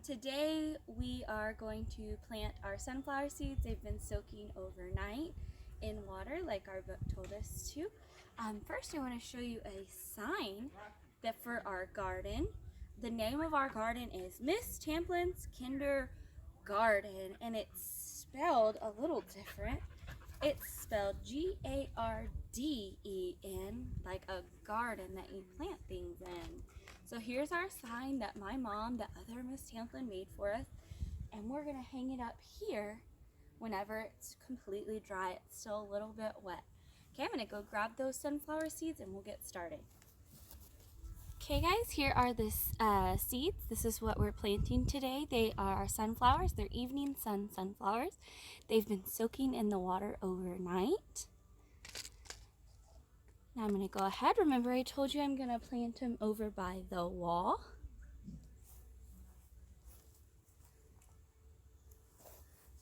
Today we are going to plant our sunflower seeds. They've been soaking overnight in water like our book told us to. First I want to show you a sign that for our garden. The name of our garden is Miss Tamplin's Kinder Garden, and it's spelled a little different. It's spelled G-A-R-D-E-N, like a garden that you plant things in. So here's our sign that my mom, the other Miss Tamplin, made for us, and we're gonna hang it up here whenever it's completely dry. It's still a little bit wet. Okay, I'm gonna go grab those sunflower seeds and we'll get started. Okay guys, here are the seeds. This is what we're planting today. They are sunflowers. They're evening sun sunflowers. They've been soaking in the water overnight. Now I'm going to go ahead. Remember I told you I'm going to plant them over by the wall.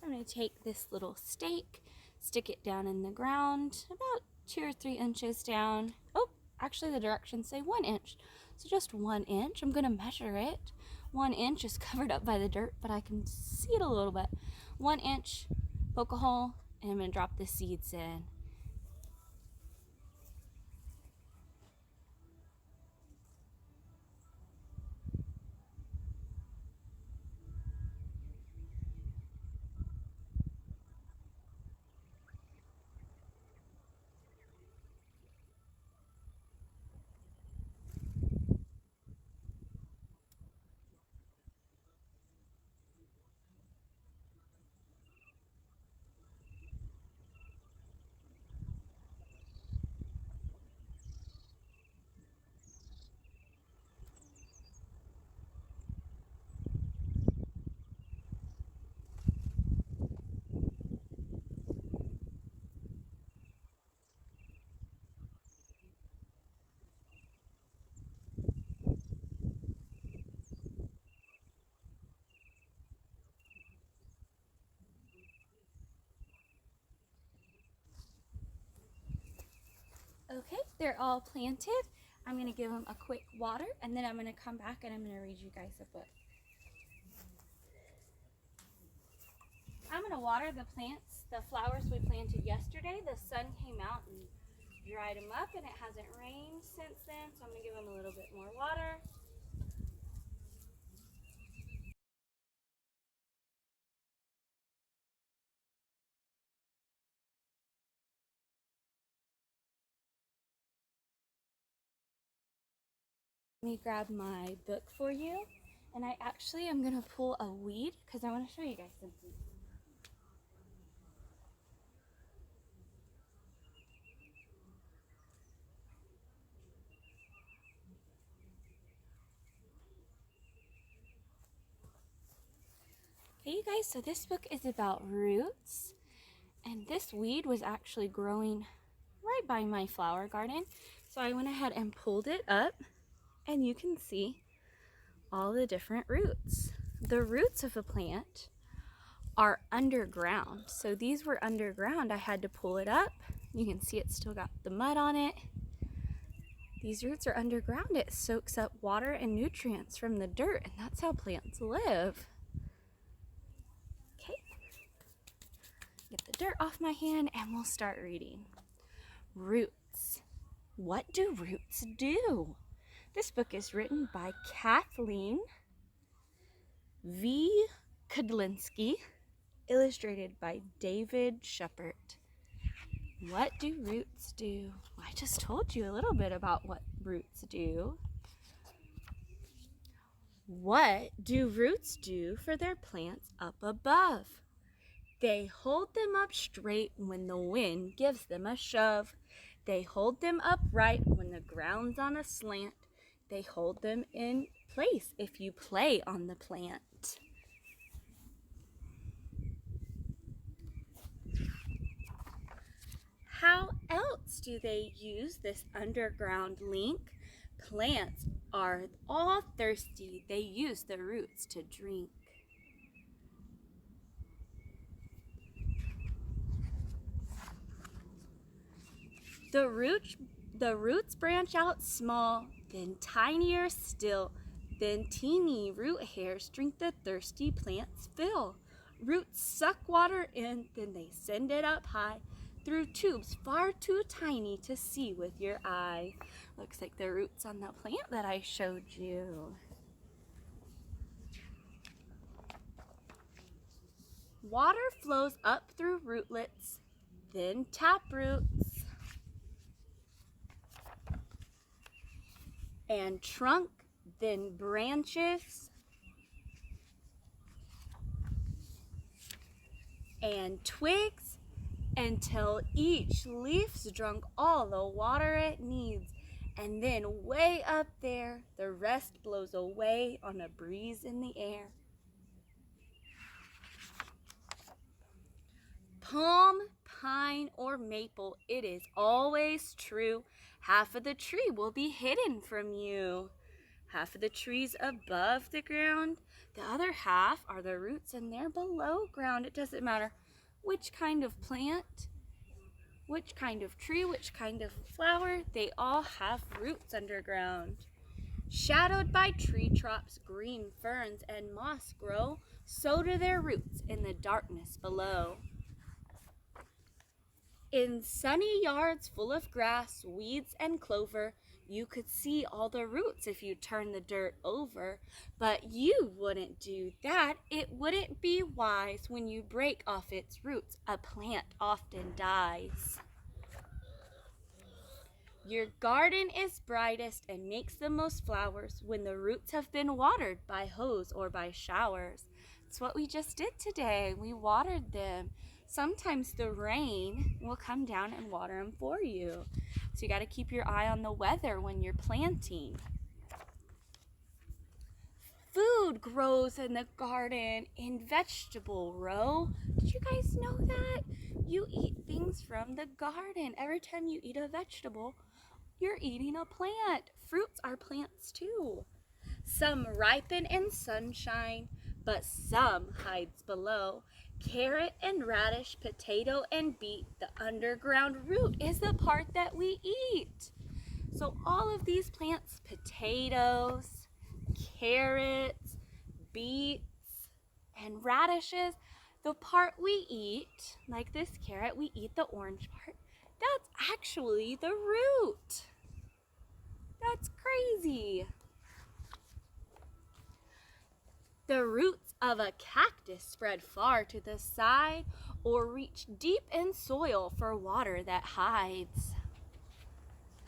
So I'm going to take this little stake, stick it down in the ground, about 2 or 3 inches down. Oh, actually the directions say 1 inch. So just 1 inch. I'm going to measure it. 1 inch is covered up by the dirt, but I can see it a little bit. 1 inch, poke a hole, and I'm going to drop the seeds in. Okay, they're all planted. I'm going to give them a quick water, and then I'm going to come back and I'm going to read you guys a book. I'm going to water the plants, the flowers we planted yesterday. The sun came out and dried them up, and it hasn't rained since then, so I'm going to give them a little bit more water. Let me grab my book for you, and I actually am going to pull a weed because I want to show you guys something. Okay, you guys, so this book is about roots, and this weed was actually growing right by my flower garden, so I went ahead and pulled it up, and you can see all the different roots. The roots of a plant are underground, so these were underground. I had to pull it up. You can see it's still got the mud on it. These roots are underground. It soaks up water and nutrients from the dirt, and that's how plants live. Okay, get the dirt off my hand and we'll start reading. Roots. What do roots do? This book is written by Kathleen V. Kudlinski, illustrated by David Shepard. What do roots do? I just told you a little bit about what roots do. What do roots do for their plants up above? They hold them up straight when the wind gives them a shove. They hold them upright when the ground's on a slant. They hold them in place if you play on the plant. How else do they use this underground link? Plants are all thirsty. They use the roots to drink. The roots branch out small, then tinier still. Then teeny root hairs drink the thirsty plant's fill. Roots suck water in, then they send it up high through tubes far too tiny to see with your eye. Looks like the roots on the plant that I showed you. Water flows up through rootlets, then tap roots, and trunk, then branches, and twigs, until each leaf's drunk all the water it needs. And then way up there, the rest blows away on a breeze in the air. Palm, pine, or maple, it is always true. Half of the tree will be hidden from you. Half of the tree's above the ground. The other half are the roots and they're below ground. It doesn't matter which kind of plant, which kind of tree, which kind of flower, they all have roots underground. Shadowed by tree tops, green ferns and moss grow, so do their roots in the darkness below. In sunny yards full of grass, weeds, and clover, you could see all the roots if you turned the dirt over. But you wouldn't do that. It wouldn't be wise. When you break off its roots, a plant often dies. Your garden is brightest and makes the most flowers when the roots have been watered by hose or by showers. That's what we just did today. We watered them. Sometimes the rain will come down and water them for you. So you got to keep your eye on the weather when you're planting. Food grows in the garden in vegetable row. Did you guys know that? You eat things from the garden. Every time you eat a vegetable, you're eating a plant. Fruits are plants too. Some ripen in sunshine, but some hides below. Carrot and radish, potato and beet, the underground root is the part that we eat. So all of these plants, potatoes, carrots, beets, and radishes, the part we eat, like this carrot, we eat the orange part, that's actually the root. That's crazy. The roots of a cactus spread far to the side or reach deep in soil for water that hides.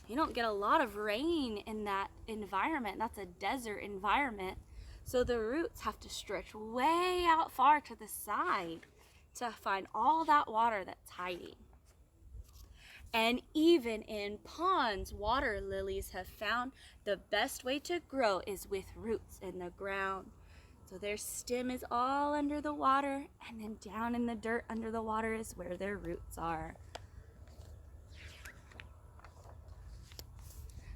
You don't get a lot of rain in that environment. That's a desert environment. So the roots have to stretch way out far to the side to find all that water that's hiding. And even in ponds, water lilies have found the best way to grow is with roots in the ground. So their stem is all under the water, and then down in the dirt under the water is where their roots are.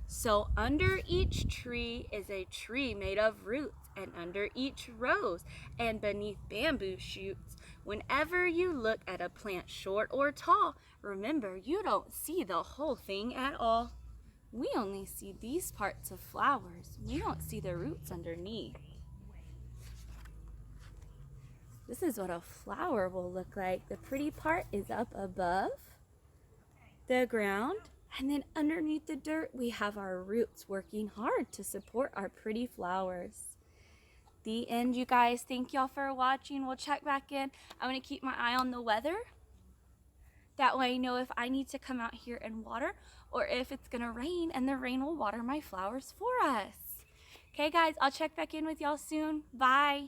So under each tree is a tree made of roots, and under each rose and beneath bamboo shoots. Whenever you look at a plant short or tall, remember you don't see the whole thing at all. We only see these parts of flowers. We don't see the roots underneath. This is what a flower will look like. The pretty part is up above the ground, and then underneath the dirt, we have our roots working hard to support our pretty flowers. The end, you guys. Thank y'all for watching. We'll check back in. I'm going to keep my eye on the weather. That way I know if I need to come out here and water or if it's going to rain, and the rain will water my flowers for us. Okay, guys, I'll check back in with y'all soon. Bye.